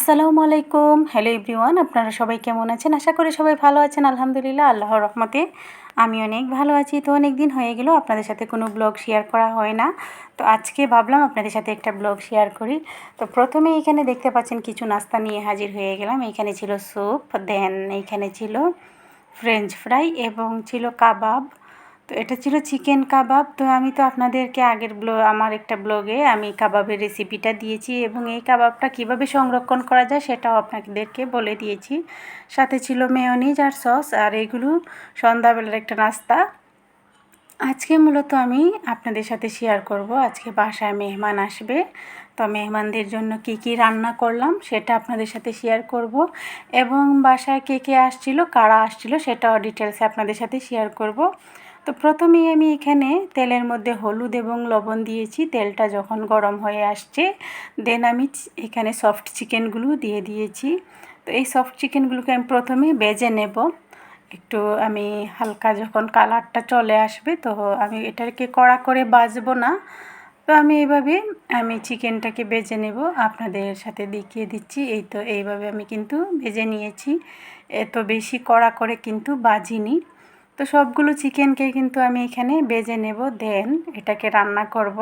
আসসালামু আলাইকুম। Hello everyone, আপনারা সবাই কেমন আছেন? আশা করি সবাই ভালো আছেন। আলহামদুলিল্লাহ, আল্লাহর রহমতে আমি অনেক ভালো আছি। তো অনেক দিন হয়ে গেল আপনাদের সাথে কোনো ব্লগ শেয়ার করা হয় না। তো আজকে ভাবলাম আপনাদের সাথে একটা ব্লগ শেয়ার করি। তো প্রথমে এখানে দেখতে পাচ্ছেন কিছু নাস্তা নিয়ে হাজির হয়ে গেলাম। এইখানে ছিল স্যুপ, দেন এইখানে ছিল ফ্রেঞ্চ ফ্রাই এবং ছিল কাবাব। তো এটা ছিল চিকেন কাবাব। তো আমি তো আপনাদেরকে আগের আমার একটা ব্লগে আমি কাবাবের রেসিপিটা দিয়েছি এবং এই কাবাবটা কিভাবে সংরক্ষণ করা যায় সেটাও আপনাদেরকে বলে দিয়েছি। সাথে ছিল মেয়োনিজ আর সস, আর এগুলো সন্ধ্যাবেলার একটা নাস্তা। আজকে মূলত আমি আপনাদের সাথে শেয়ার করব, আজকে বাসায় মেহমান আসবে। তো মেহমানদের জন্য কি কি রান্না করলাম সেটা আপনাদের সাথে শেয়ার করব এবং বাসায় কে কে আসছিল, কারা আসছিল সেটাও ডিটেলসে আপনাদের সাথে শেয়ার করব। তো প্রথমেই আমি এখানে তেলের মধ্যে হলুদ এবং লবণ দিয়েছি। তেলটা যখন গরম হয়ে আসছে দেন আমি এখানে সফট চিকেনগুলো দিয়ে দিয়েছি। তো এই সফট চিকেনগুলোকে আমি প্রথমে ভেজে নেব। একটু আমি হালকা যখন কালারটা চলে আসবে তো আমি এটাকে কড়া করে ভাজবো না। তো আমি এইভাবে চিকেনটাকে ভেজে নেব, আপনাদের সাথে দেখিয়ে দিচ্ছি। এই তো এইভাবে আমি কিন্তু ভেজে নিয়েছি, এত বেশি কড়া করে কিন্তু ভাজিনি। তো সবগুলো চিকেনকে কিন্তু আমি এখানে ভেজে নেব, দেন এটাকে রান্না করব।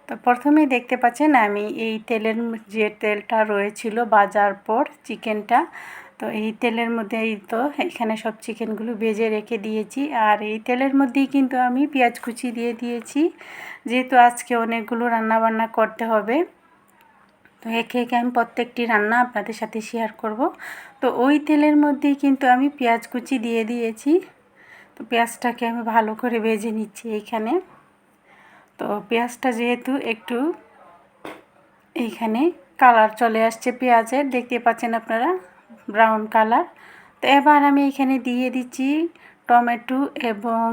তো প্রথমেই দেখতে পাচ্ছেন আমি এই তেলের যে তেলটা রয়েছিল ভাজার পর চিকেনটা, তো এই তেলের মধ্যে এই তো এখানে সব চিকেনগুলো ভেজে রেখে দিয়েছি। আর এই তেলের মধ্যেই কিন্তু আমি পেঁয়াজ কুচি দিয়ে দিয়েছি, যেহেতু আজকে অনেকগুলো রান্না বান্না করতে হবে। তো একে একে আমি প্রত্যেকটি রান্না আপনাদের সাথে শেয়ার করব। তো ওই তেলের মধ্যেই কিন্তু আমি পেঁয়াজ কুচি দিয়ে দিয়েছি। তো পেঁয়াজটাকে আমি ভালো করে ভেজে নিচ্ছি এইখানে। তো পেঁয়াজটা যেহেতু একটু এইখানে কালার চলে আসছে পেঁয়াজের, দেখতে পাচ্ছেন আপনারা ব্রাউন কালার। তো এবার আমি এখানে দিয়ে দিচ্ছি টমেটো এবং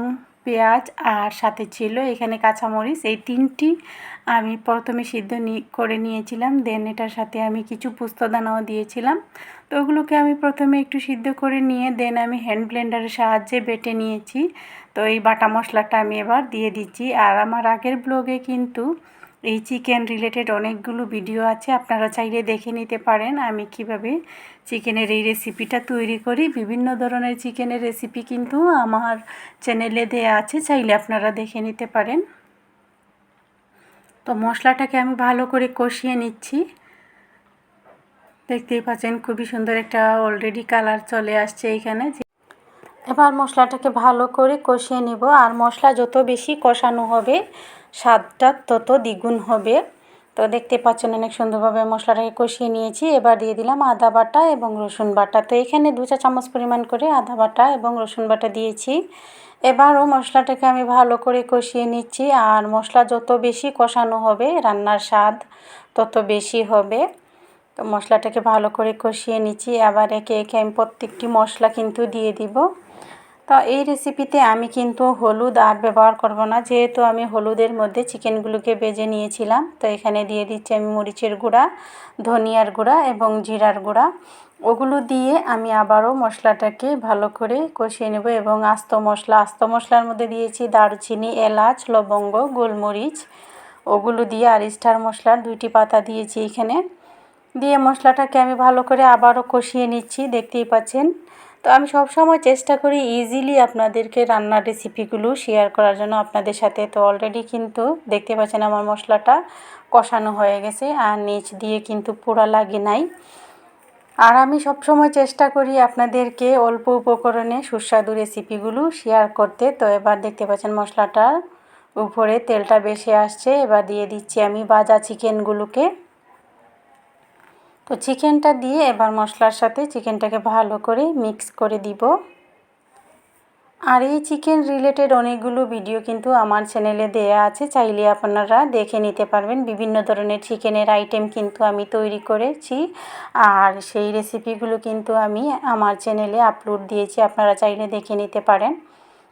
পেঁয়াজ, আর সাথে ছিল এখানে কাঁচামরিচ। এই তিনটি আমি প্রথমে সিদ্ধ করে নিয়েছিলাম, দেন এটার সাথে আমি কিছু পোস্তদানাও দিয়েছিলাম। তো ওগুলোকে আমি প্রথমে একটু সিদ্ধ করে নিয়ে দেন আমি হ্যান্ড ব্লেন্ডারের সাহায্যে বেটে নিয়েছি। তো এই বাটা মশলাটা আমি এবার দিয়ে দিচ্ছি। আর আমার আগের ব্লগে কিন্তু এই চিকেন রিলেটেড অনেকগুলো ভিডিও আছে, আপনারা চাইলে দেখে নিতে পারেন আমি কিভাবে চিকেনের এই রেসিপিটা তৈরি করি। বিভিন্ন ধরনের চিকেনের রেসিপি কিন্তু আমার চ্যানেলে দেয়া আছে, চাইলে আপনারা দেখে নিতে পারেন। তো মশলাটাকে আমি ভালো করে কষিয়ে নিচ্ছি। দেখতেই পাচ্ছেন খুবই সুন্দর একটা অলরেডি কালার চলে আসছে এইখানে। এবার মশলাটাকে ভালো করে কষিয়ে নেব, আর মশলা যত বেশি কষানো হবে স্বাদটা তত দ্বিগুণ হবে। তো দেখতে পাচ্ছেন অনেক সুন্দরভাবে মশলাটাকে কষিয়ে নিয়েছি। এবার দিয়ে দিলাম আদা বাটা এবং রসুন বাটা। তো এখানে 2 চা চামচ পরিমাণ করে আদা বাটা এবং রসুন বাটা দিয়েছি। এবারও মশলাটাকে আমি ভালো করে কষিয়ে নিচ্ছি, আর মশলা যত বেশি কষানো হবে রান্নার স্বাদ তত বেশি হবে। তো মশলাটাকে ভালো করে কষিয়ে নিচ্ছি। আবার একে একে আমি প্রত্যেকটি মশলা কিন্তু দিয়ে দিব। তো এই রেসিপিতে আমি কিন্তু হলুদ আর ব্যবহার করব না, যেহেতু আমি হলুদের মধ্যে চিকেনগুলোকে ভেজে নিয়েছিলাম। তো এখানে দিয়ে দিচ্ছি আমি মরিচের গুঁড়া, ধনিয়ার গুঁড়া এবং জিরার গুঁড়া। ওগুলো দিয়ে আমি আবারও মশলাটাকে ভালো করে কষিয়ে নেব। এবং আস্ত মশলার মধ্যে দিয়েছি দারুচিনি, এলাচ, লবঙ্গ, গোলমরিচ, ওগুলো দিয়ে আর স্টার মশলার 2টি পাতা দিয়েছি এখানে। দিয়ে মশলাটাকে আমি ভালো করে আবারও কষিয়ে নিচ্ছি, দেখতেই পাচ্ছেন। তো আমি সব সময় চেষ্টা করি ইজিলি আপনাদেরকে রান্নার রেসিপিগুলো শেয়ার করার জন্য আপনাদের সাথে। তো অলরেডি কিন্তু দেখতে পাচ্ছেন আমার মশলাটা কষানো হয়ে গেছে, আর নিচ দিয়ে কিন্তু পোড়া লাগে নাই। আর আমি সব সময় চেষ্টা করি আপনাদেরকে অল্প উপকরণে সুস্বাদু রেসিপিগুলো শেয়ার করতে। তো এবার দেখতে পাচ্ছেন মশলাটার উপরে তেলটা বেশি আসছে। এবার দিয়ে দিচ্ছি আমি ভাজা চিকেনগুলোকে। তো চিকেনটা দিয়ে এবার মশলার সাথে চিকেনটাকে ভালো করে মিক্স করে দিব। আর এই চিকেন রিলেটেড অনেকগুলো ভিডিও কিন্তু আমার চ্যানেলে দেয়া আছে, চাইলে আপনারা দেখে নিতে পারবেন। বিভিন্ন ধরনের চিকেনের আইটেম কিন্তু আমি তৈরি করেছি, আর সেই রেসিপিগুলো কিন্তু আমি আমার চ্যানেলে আপলোড দিয়েছি, আপনারা চাইলে দেখে নিতে পারেন।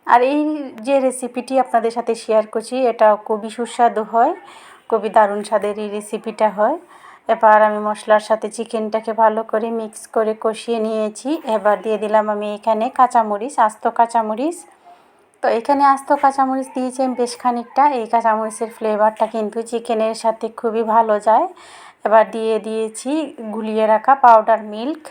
আর এই যে রেসিপিটি আপনাদের সাথে শেয়ার করছি এটা খুবই সুস্বাদু হয়, খুবই দারুণ স্বাদের এই রেসিপিটা হয়। এবার আমি মশলার সাথে চিকেনটাকে ভালো করে মিক্স করে কষিয়ে নিয়েছি। এবার দিয়ে দিলাম আমি এখানে কাঁচামরিচ, আস্ত কাঁচামরিচ। তো এখানে আস্ত কাঁচামরিচ দিয়েছি আমি বেশ খানিকটা। এই কাঁচামরিচের ফ্লেভারটা কিন্তু চিকেনের সাথে খুবই ভালো যায়। এবার দিয়ে দিয়েছি গুলিয়ে রাখা পাউডার মিল্ক।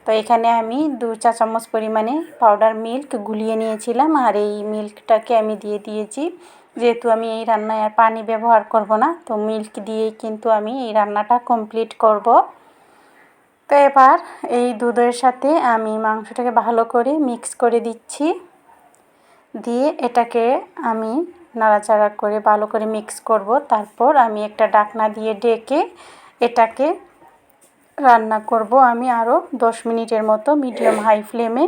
তো এখানে আমি 2 চা চামচ পরিমাণে পাউডার মিল্ক গুলিয়ে নিয়েছিলাম, আর এই মিল্কটাকে আমি দিয়ে দিয়েছি। যেহেতু আমি এই রান্নায় আর পানি ব্যবহার করব না, তো মিল্ক দিয়েই কিন্তু আমি এই রান্নাটা কমপ্লিট করব। তো এবার এই দুধের সাথে আমি মাংসটাকে ভালো করে মিক্স করে দিচ্ছি, দিয়ে এটাকে আমি নাড়াচাড়া করে ভালো করে মিক্স করব। তারপর আমি একটা ঢাকনা দিয়ে ঢেকে এটাকে রান্না করব আমি আরও 10 মিনিটের মতো মিডিয়াম হাই ফ্লেমে।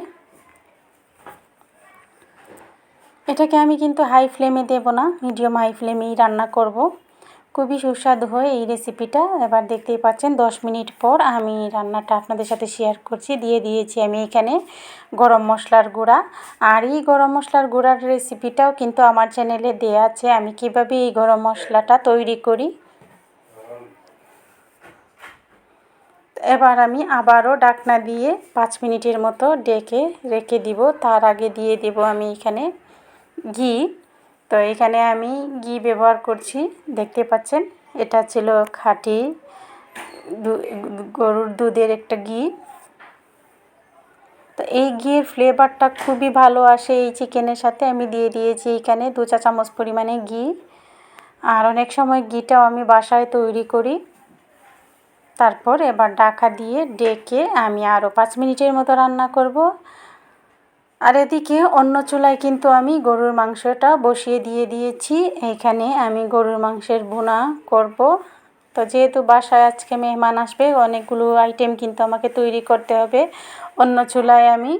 এটাকে আমি কিন্তু হাই ফ্লেমে দেব না, মিডিয়াম হাই ফ্লেমেই রান্না করব। খুবই সুস্বাদু হয় এই রেসিপিটা। এবার দেখতেই পাচ্ছেন 10 মিনিট পর আমি রান্নাটা আপনাদের সাথে শেয়ার করছি। দিয়ে দিয়েছি আমি এখানে গরম মশলার গুঁড়া, আর এই গরম মশলার গুঁড়ার রেসিপিটাও কিন্তু আমার চ্যানেলে দেয়া আছে, আমি কিভাবে এই গরম মশলাটা তৈরি করি। এবার আমি আবারও ঢাকনা দিয়ে 5 মিনিটের মতো ঢেকে রেখে দিব। তার আগে দিয়ে দেব আমি এখানে ঘি। তো এখানে আমি ঘি ব্যবহার করছি, দেখতে পাচ্ছেন এটা ছিল খাঁটি গরুর দুধের একটা ঘি। তো এই ঘিয়ের ফ্লেভারটা খুবই ভালো আসে এই চিকেনের সাথে। আমি দিয়ে দিয়েছি এখানে 2 চা চামচ পরিমাণে ঘি, আর অনেক সময় ঘিটাও আমি বাসায় তৈরি করি। তারপর এবার ঢাকা দিয়ে ঢেকে আমি আরও 5 মিনিটের মতো রান্না করব। আর এদিকে অন্য চুলায় কিন্তু আমি গরুর মাংসটা বসিয়ে দিয়েছি। এখানে আমি গরুর মাংসের ভুনা করব। তো যেহেতু বাসায় আজকে মেহমান আসবে, অনেকগুলো আইটেম কিন্তু আমাকে তৈরি করতে হবে। অন্য চুলায় আমি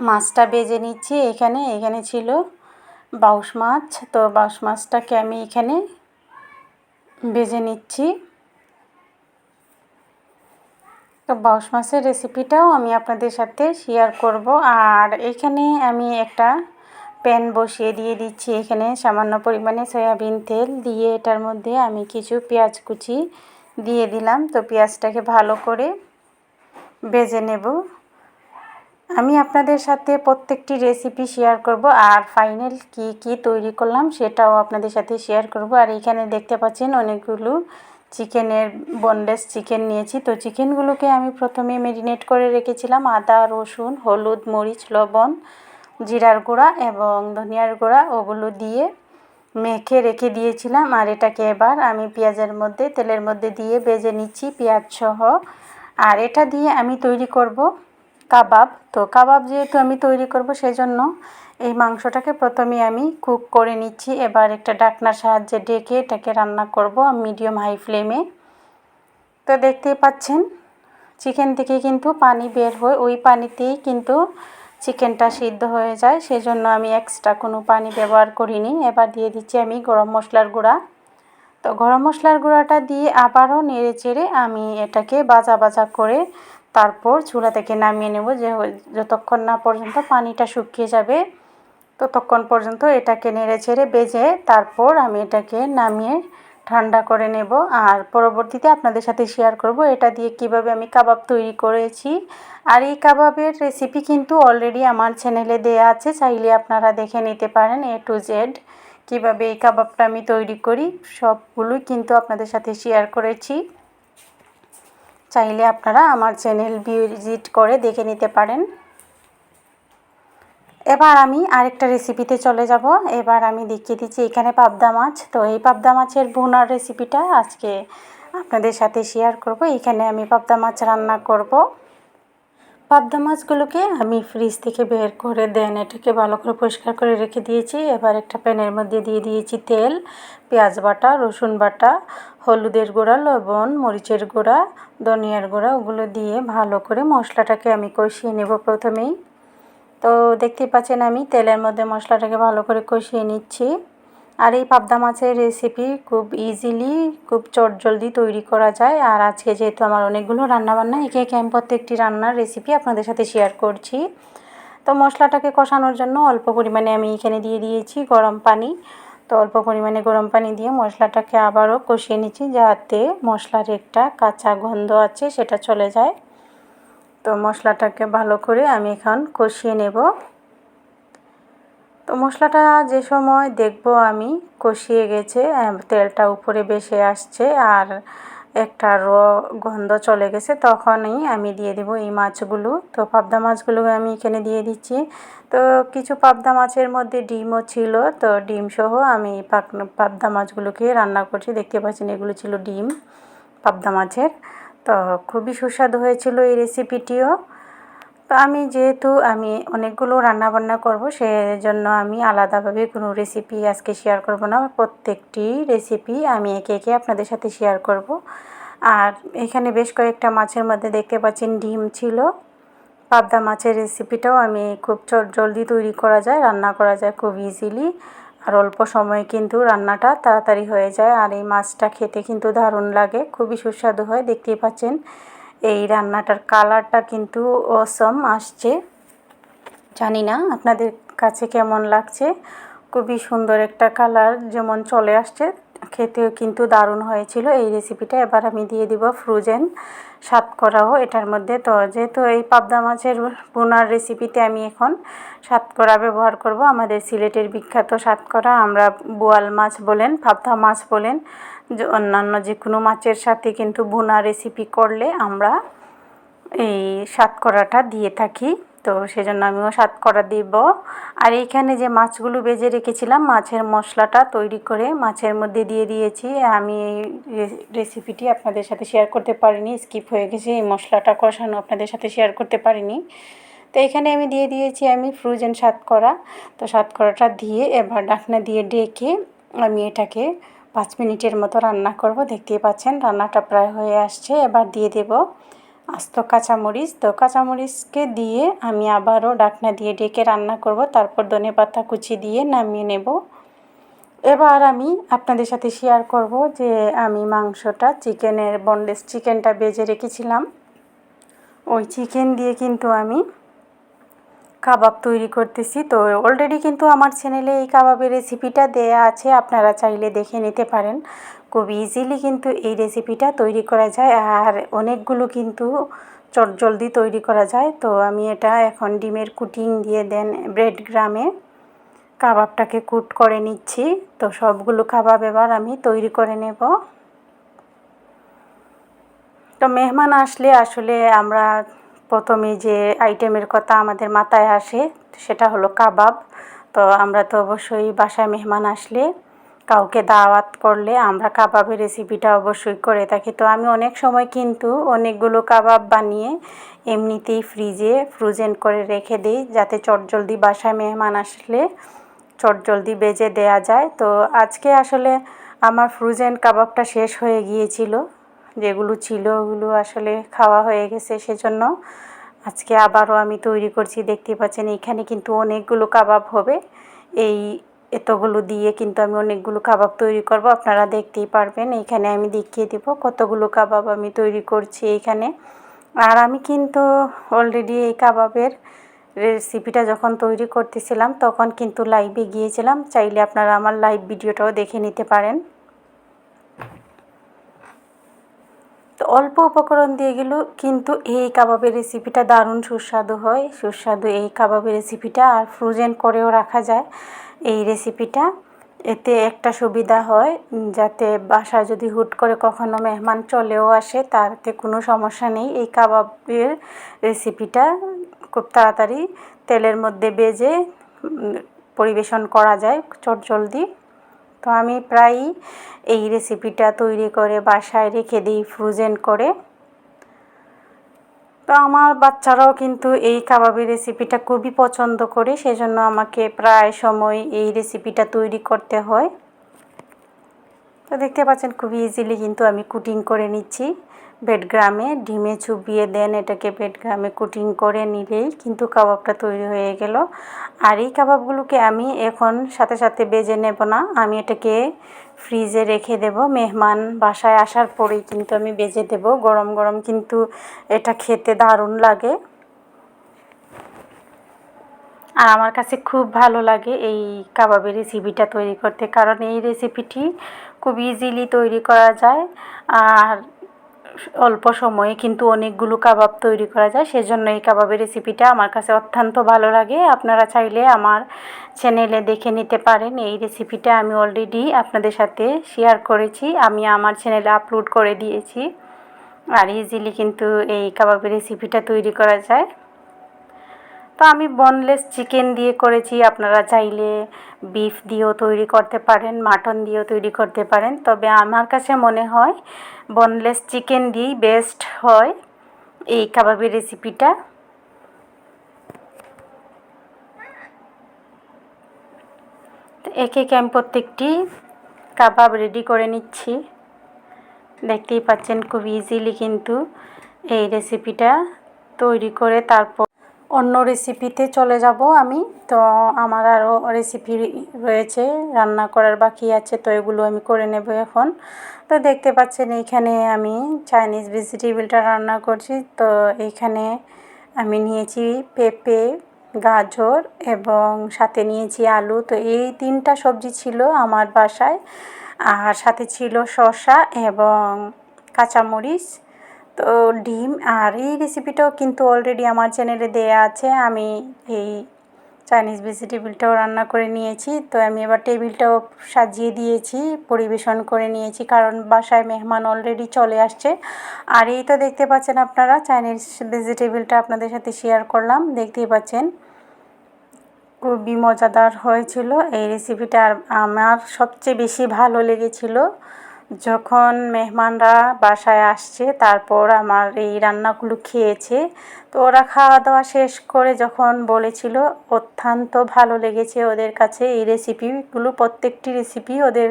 মাছটা ভেজে নিচ্ছি। এখানে ছিল বাউস মাছ, তো বাউস মাছটাকে আমি এখানে ভেজে নিচ্ছি। তো বাউস মাছের রেসিপিটাও আমি আপনাদের সাথে শেয়ার করব। আর এখানে আমি একটা প্যান বসিয়ে দিয়ে দিচ্ছি, এখানে সামান্য পরিমাণে সয়াবিন তেল দিয়ে এটার মধ্যে আমি কিছু পেঁয়াজ কুচি দিয়ে দিলাম। তো পেঁয়াজটাকে ভালো করে ভেজে নেব। আমি আপনাদের সাথে প্রত্যেকটি রেসিপি শেয়ার করব, আর ফাইনাল কি তৈরি করলাম সেটাও আপনাদের সাথে শেয়ার করব। আর এখানে দেখতে পাচ্ছেন অনেকগুলো চিকেনের বোনলেস চিকেন নিয়েছি। তো চিকেনগুলোকে আমি প্রথমে ম্যারিনেট করে রেখেছিলাম আদা, রসুন, হলুদ, মরিচ, লবণ, জিরার গুঁড়া এবং ধনিয়ার গুঁড়া, ওগুলো দিয়ে মেখে রেখে দিয়েছিলাম। আর এটাকে এবার আমি তেলের মধ্যে দিয়ে ভেজে নিচ্ছি পেঁয়াজ সহ। আর এটা দিয়ে আমি তৈরি করব কাবাব। তো কাবাব যেহেতু আমি তৈরি করব, সেজন্য এই মাংসটাকে প্রথমে আমি কুক করে নিচ্ছি। এবার একটা ঢাকনার সাহায্যে ঢেকে এটাকে রান্না করব মিডিয়াম হাই ফ্লেমে। তো দেখতেই পাচ্ছেন চিকেন থেকে কিন্তু পানি বের হয়, ওই পানিতেই কিন্তু চিকেনটা সিদ্ধ হয়ে যায়, সেজন্য আমি এক্সট্রা কোনো পানি ব্যবহার করিনি। এবার দিয়ে দিচ্ছি আমি গরম মশলার গুঁড়া। তো গরম মশলার গুঁড়াটা দিয়ে আবারও নেড়ে চেড়ে আমি এটাকে ভাজা করে তারপর চুলা থেকে নামিয়ে নেব। যতক্ষণ না পর্যন্ত পানিটা শুকিয়ে যাবে ততক্ষণ পর্যন্ত এটাকে নেড়ে চেড়ে ভেজে তারপর আমি এটাকে নামিয়ে ঠান্ডা করে নেব। আর পরবর্তীতে আপনাদের সাথে শেয়ার করব এটা দিয়ে কিভাবে আমি কাবাব তৈরি করেছি। আর এই কাবাবের রেসিপি কিন্তু অলরেডি আমার চ্যানেলে দেয়া আছে, চাইলে আপনারা দেখে নিতে পারেন A to Z কীভাবে এই কাবাবটা আমি তৈরি করি। সবগুলোই কিন্তু আপনাদের সাথে শেয়ার করেছি, চাইলে আপনারা আমার চ্যানেল ভিজিট করে দেখে নিতে পারেন। এবার আমি আরেকটা রেসিপিতে চলে যাব। এবার আমি দেখিয়ে দিচ্ছি এখানে পাবদা মাছ। তো এই পাবদা মাছের ভুনার রেসিপিটা আজকে আপনাদের সাথে শেয়ার করব। এখানে আমি পাবদা মাছ রান্না করব। পাবদা মাছগুলোকে আমি ফ্রিজ থেকে বের করে এটাকে ভালো করে পরিষ্কার করে রেখে দিয়েছি। এবার একটা প্যানের মধ্যে দিয়ে দিয়েছি তেল, পেঁয়াজ বাটা, রসুন বাটা, হলুদের গুঁড়া, লবণ, মরিচের গুঁড়া, ধনিয়ার গুঁড়া, ওগুলো দিয়ে ভালো করে মশলাটাকে আমি কষিয়ে নেব প্রথমেই। তো দেখতেই পাচ্ছেন আমি তেলের মধ্যে মশলাটাকে ভালো করে কষিয়ে নিচ্ছি। আর এই পাবদা মাছের রেসিপি খুব ইজিলি, খুব চটজলদি তৈরি করা যায়। আর আজকে যেহেতু আমার অনেকগুলো রান্নাবান্না, একে আমি প্রত্যেকটি রান্নার রেসিপি আপনাদের সাথে শেয়ার করছি। তো মশলাটাকে কষানোর জন্য অল্প পরিমাণে আমি এখানে দিয়ে দিয়েছি গরম পানি। তো অল্প পরিমাণে গরম পানি দিয়ে মশলাটাকে আবারও কষিয়ে নিচ্ছি, যাতে মশলার একটা কাঁচা গন্ধ আছে সেটা চলে যায়। তো মশলাটাকে ভালো করে আমি এখন কষিয়ে নেব। তো মশলাটা যে সময় দেখব আমি কষিয়ে গেছে, তেলটা উপরে ভেসে আসছে আর একটা গন্ধ চলে গেছে, তখনই আমি দিয়ে দেবো এই মাছগুলো। তো পাবদা মাছগুলো আমি এখানে দিয়ে দিচ্ছি। তো কিছু পাবদা মাছের মধ্যে ডিমও ছিল, তো ডিম সহ আমি পাবদা মাছগুলোকে রান্না করছি। দেখতে পাচ্ছেন এগুলো ছিল ডিম পাবদা মাছের। তো খুবই সুস্বাদু হয়েছিল এই রেসিপিটিও। তো যেহেতু আমি অনেকগুলো রান্নাবান্না করব, সেজন্য আমি আলাদাভাবে কোনো রেসিপি আজকে শেয়ার করব না। প্রত্যেকটি রেসিপি আমি একে একে আপনাদের সাথে শেয়ার করব। আর এখানে বেশ কয়েকটা মাছের মধ্যে দেখতে পাচ্ছেন ডিম ছিল। পাবদা মাছের রেসিপিটাও আমি খুব জলদি তৈরি করা যায়, রান্না করা যায় খুব ইজিলি। আর অল্প সময়ে কিন্তু রান্নাটা তাড়াতাড়ি হয়ে যায়। আর এই মাছটা খেতে কিন্তু দারুণ লাগে, খুবই সুস্বাদু হয়। দেখতেই পাচ্ছেন এই রান্নাটার কালারটা কিন্তু অসম আসছে। জানি না আপনাদের কাছে কেমন লাগছে। খুবই সুন্দর একটা কালার যেমন চলে আসছে, খেতেও কিন্তু দারুণ হয়েছিল এই রেসিপিটা। এবার আমি দিয়ে দিব ফ্রোজেন সাতকরাও এটার মধ্যে। তো যেহেতু এই পাবদা মাছের ভুনার রেসিপিতে আমি এখন সাতকরা ব্যবহার করব। আমাদের সিলেটের বিখ্যাত সাতকরা, আমরা বোয়াল মাছ বলেন, পাবদা মাছ বলেন, যে অন্যান্য যে কোনো মাছের সাথে কিন্তু ভুনা রেসিপি করলে আমরা এই সাতকরাটা দিয়ে থাকি। তো সেজন্য আমিও সাতকরা দিব। আর এইখানে যে মাছগুলো ভেজে রেখেছিলাম, মাছের মশলাটা তৈরি করে মাছের মধ্যে দিয়ে দিয়েছি। আমি এই রেসিপিটি আপনাদের সাথে শেয়ার করতে পারিনি, স্কিপ হয়ে গেছে, এই মশলাটা কষানো আপনাদের সাথে শেয়ার করতে পারিনি। তো এখানে আমি দিয়ে দিয়েছি আমি ফ্রোজেন সাতকরা। তো সাতকরাটা দিয়ে এবার ঢাকনা দিয়ে ডেকে আমি এটাকে 5 মিনিটের মতো রান্না করব। দেখতেই পাচ্ছেন রান্নাটা প্রায় হয়ে আসছে। এবার দিয়ে দেব আস্ত কাঁচামরিচ। তো কাঁচামরিচকে দিয়ে আমি আবারও ঢাকনা দিয়ে ডেকে রান্না করব। তারপর ধনেপাতা কুচি দিয়ে নামিয়ে নেব। এবার আমি আপনাদের সাথে শেয়ার করব যে আমি মাংসটা, চিকেনের বোনলেস চিকেনটা ভেজে রেখেছিলাম, ওই চিকেন দিয়ে কিন্তু আমি কাবাব তৈরি করতেছি। তো অলরেডি কিন্তু আমার চ্যানেলে এই কাবাবের রেসিপিটা দেয়া আছে, আপনারা চাইলে দেখে নিতে পারেন। খুব ইজিলি কিন্তু এই রেসিপিটা তৈরি করা যায়, আর অনেকগুলো কিন্তু চটজলদি তৈরি করা যায়। তো আমি এটা এখন ডিমের কুটিং দিয়ে দেন ব্রেড গ্রামে কাবাবটাকে কুট করে নিচ্ছি। তো সবগুলো কাবাব এবার আমি তৈরি করে নেব। তো মেহমান আসলে আসলে আমরা প্রথমে যে আইটেমের কথা আমাদের মাথায় আসে সেটা হলো কাবাব। তো আমরা তো অবশ্যই বাসায় মেহমান আসলে, কাউকে দাওয়াত করলে আমরা কাবাবের রেসিপিটা অবশ্যই করে থাকি। তো আমি অনেক সময় কিন্তু অনেকগুলো কাবাব বানিয়ে এমনিতেই ফ্রিজে ফ্রোজেন করে রেখে দিই, যাতে চটজলদি বাসায় মেহমান আসলে চটজলদি ভেজে দেয়া যায়। তো আজকে আসলে আমার ফ্রোজেন কাবাবটা শেষ হয়ে গিয়েছিল, যেগুলো ছিল ওগুলো আসলে খাওয়া হয়ে গেছে, সেজন্য আজকে আবারও আমি তৈরি করছি। দেখতে পাচ্ছেন এখানে কিন্তু অনেকগুলো কাবাব হবে। এই এতগুলো দিয়ে কিন্তু আমি অনেকগুলো কাবাব তৈরি করব, আপনারা দেখতেই পারবেন। এইখানে আমি দেখিয়ে দেব কতগুলো কাবাব আমি তৈরি করছি এইখানে। আর আমি কিন্তু অলরেডি এই কাবাবের রেসিপিটা যখন তৈরি করতেছিলাম তখন কিন্তু লাইভে গিয়েছিলাম, চাইলে আপনারা আমার লাইভ ভিডিওটাও দেখে নিতে পারেন। তো অল্প উপকরণ দিয়ে গেলেও কিন্তু এই কাবাবের রেসিপিটা দারুণ সুস্বাদু হয়। সুস্বাদু এই কাবাবের রেসিপিটা, আর ফ্রোজেন করেও রাখা যায় এই রেসিপিটা। এতে একটা সুবিধা হয়, যাতে বাসায় যদি হুট করে কখনো মেহমান চলেও আসে তাতে কোনো সমস্যা নেই। এই কাবাবের রেসিপিটা খুব তাড়াতাড়ি তেলের মধ্যে ভেজে পরিবেশন করা যায় চটজলদি। তো আমি প্রায়ই এই রেসিপিটা তৈরি করে বাসায় রেখে দিই ফ্রোজেন করে। তো আমার বাচ্চারাও কিন্তু এই কাবাবের রেসিপিটা খুবই পছন্দ করে, সেজন্য আমাকে প্রায় সময় এই রেসিপিটা তৈরি করতে হয়। তো দেখতে পাচ্ছেন খুবই ইজিলি কিন্তু আমি কুটিং করে নিচ্ছি বেডগ্রামে। ডিমে চুবিয়ে দেন এটাকে বেডগ্রামে কুটিং করে নিলেই কিন্তু কাবাবটা তৈরি হয়ে গেল। আর এই কাবাবগুলোকে আমি এখন সাথে সাথে ভেজে নেব না, আমি এটাকে ফ্রিজে রেখে দেব। মেহমান বাসায় আসার পরেই কিন্তু আমি ভেজে দেব। গরম গরম কিন্তু এটা খেতে দারুণ লাগে, আর আমার কাছে খুব ভালো লাগে এই কাবাবের রেসিপিটা তৈরি করতে, কারণ এই রেসিপিটি খুব ইজিলি তৈরি করা যায়। আর অল্প সময়ে কিন্তু অনেকগুলো কাবাব তৈরি করা যায়, সেজন্য এই কাবাবের রেসিপিটা আমার কাছে অত্যন্ত ভালো লাগে। আপনারা চাইলে আমার চ্যানেলে দেখে নিতে পারেন। এই রেসিপিটা আমি অলরেডি আপনাদের সাথে শেয়ার করেছি, আমি আমার চ্যানেলে আপলোড করে দিয়েছি। আর ইজিলি কিন্তু এই কাবাবের রেসিপিটা তৈরি করা যায়। তো আমি বোনলেস চিকেন দিয়ে করেছি, আপনারা চাইলে বিফ দিয়েও তৈরি করতে পারেন, মাটন দিয়েও তৈরি করতে পারেন, তবে আমার কাছে মনে হয় বোনলেস চিকেন দিয়েই বেস্ট হয় এই কাবাবের রেসিপিটা। তো একে একে আমি প্রত্যেকটি কাবাব রেডি করে নিচ্ছি। দেখতেই পাচ্ছেন খুব ইজিলি কিন্তু এই রেসিপিটা তৈরি করে তারপর অন্য রেসিপিতে চলে যাব আমি। তো আমার আরও রেসিপি রয়েছে, রান্না করার বাকি আছে, তো এগুলো আমি করে নেব এখন। তো দেখতে পাচ্ছেন এইখানে আমি চাইনিজ ভেজিটেবলটা রান্না করছি। তো এইখানে আমি নিয়েছি পেঁপে, গাজর এবং সাথে নিয়েছি আলু। তো এই 3টা সবজি ছিল আমার বাসায়, আর সাথে ছিল শসা এবং কাঁচামরিচ, তো ডিম। আর এই রেসিপিটাও কিন্তু অলরেডি আমার চ্যানেলে দেয়া আছে। আমি এই চাইনিজ ভেজিটেবলটাও রান্না করে নিয়েছি। তো আমি এবার টেবিলটাও সাজিয়ে দিয়েছি, পরিবেশন করে নিয়েছি, কারণ বাসায় মেহমান অলরেডি চলে আসছে। আর এই তো দেখতে পাচ্ছেন আপনারা চাইনিজ ভেজিটেবলটা আপনাদের সাথে শেয়ার করলাম, দেখতেই পাচ্ছেন খুবই মজাদার হয়েছিল এই রেসিপিটা। আর আমার সবচেয়ে বেশি ভালো লেগেছিল যখন মেহমানরা বাসায় আসছে, তারপর আমার এই রান্নাগুলো খেয়েছে। তো ওরা খাওয়া দাওয়া শেষ করে যখন বলেছিল অত্যন্ত ভালো লেগেছে ওদের কাছে এই রেসিপিগুলো, প্রত্যেকটি রেসিপি ওদের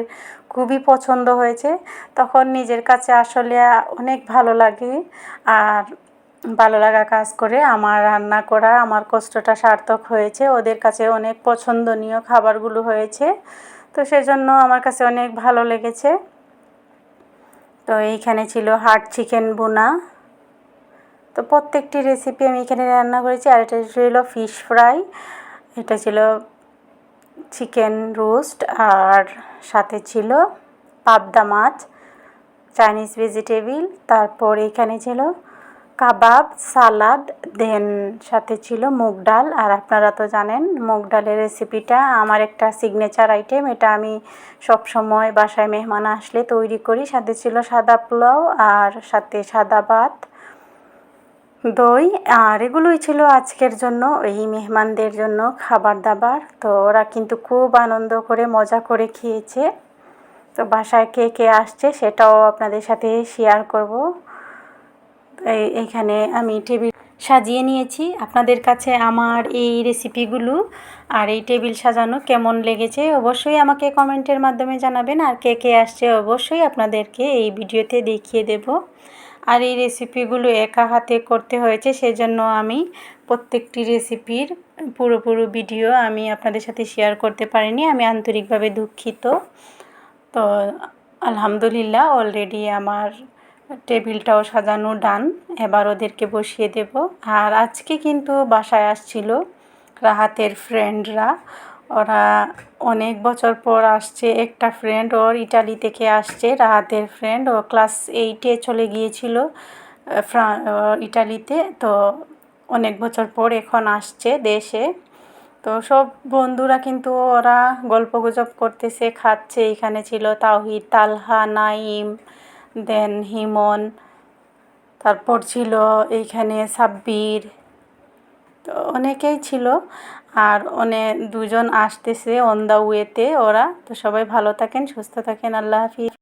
খুবই পছন্দ হয়েছে, তখন নিজের কাছে আসলে অনেক ভালো লাগে। আর ভালো লাগা কাজ করে আমার রান্না করা আমার কষ্টটা সার্থক হয়েছে, ওদের কাছে অনেক পছন্দনীয় খাবারগুলো হয়েছে, তো সেজন্য আমার কাছে অনেক ভালো লেগেছে। তো এইখানে ছিল হার্ড চিকেন ভুনা। তো প্রত্যেকটি রেসিপি আমি এখানে রান্না করেছি। আর এটা ছিল ফিশ ফ্রাই, এটা ছিল চিকেন রোস্ট, আর সাথে ছিল পাবদা মাছ, চাইনিজ ভেজিটেবল, তারপর এখানে ছিল কাবাব, সালাদ, দেন সাথে ছিল মুগ ডাল। আর আপনারা তো জানেন মুগ ডালের রেসিপিটা আমার একটা সিগনেচার আইটেম, এটা আমি সব সময় বাসায় মেহমান আসলে তৈরি করি। সাথে ছিল সাদা পোলাও, আর সাথে সাদা ভাত, দই। আর এগুলোই ছিল আজকের জন্য এই মেহমানদের জন্য খাবার দাবার। তো ওরা কিন্তু খুব আনন্দ করে মজা করে খেয়েছে। তো বাসায় কে কে আসছে সেটাও আপনাদের সাথে শেয়ার করব। এইখানে আমি টেবিল সাজিয়ে নিয়েছি। আপনাদের কাছে আমার এই রেসিপিগুলো আর এই টেবিল সাজানো কেমন লেগেছে অবশ্যই আমাকে কমেন্টের মাধ্যমে জানাবেন। আর কে কে আসছে অবশ্যই আপনাদেরকে এই ভিডিওতে দেখিয়ে দেব। আর এই রেসিপিগুলো একা হাতে করতে হয়েছে, সেজন্য আমি প্রত্যেকটি রেসিপির পুরো ভিডিও আমি আপনাদের সাথে শেয়ার করতে পারিনি, আমি আন্তরিকভাবে দুঃখিত। তো আলহামদুলিল্লাহ অলরেডি আমার টেবিলটাও সাজানো ডান, এবার ওদেরকে বসিয়ে দেব। আর আজকে কিন্তু বাসায় আসছিল রাহাতের ফ্রেন্ডরা, ওরা অনেক বছর পর আসছে। একটা ফ্রেন্ড ওর ইটালি থেকে আসছে, রাহাতের ফ্রেন্ড, ও ক্লাস 8-এ চলে গিয়েছিল ইটালিতে। তো অনেক বছর পর এখন আসছে দেশে। তো সব বন্ধুরা কিন্তু ওরা গল্পগুজব করতেছে, খাচ্ছে। এখানে ছিল তাওহিদ, তালহা, নাইম, দেন হিমন, তারপর ছিল এইখানে সাব্বির, তো অনেকেই ছিল। আর দুজন আসতেছে অন দ্য ওয়েতে ওরা। তো সবাই ভালো থাকেন, সুস্থ থাকেন, আল্লাহ হাফিজ।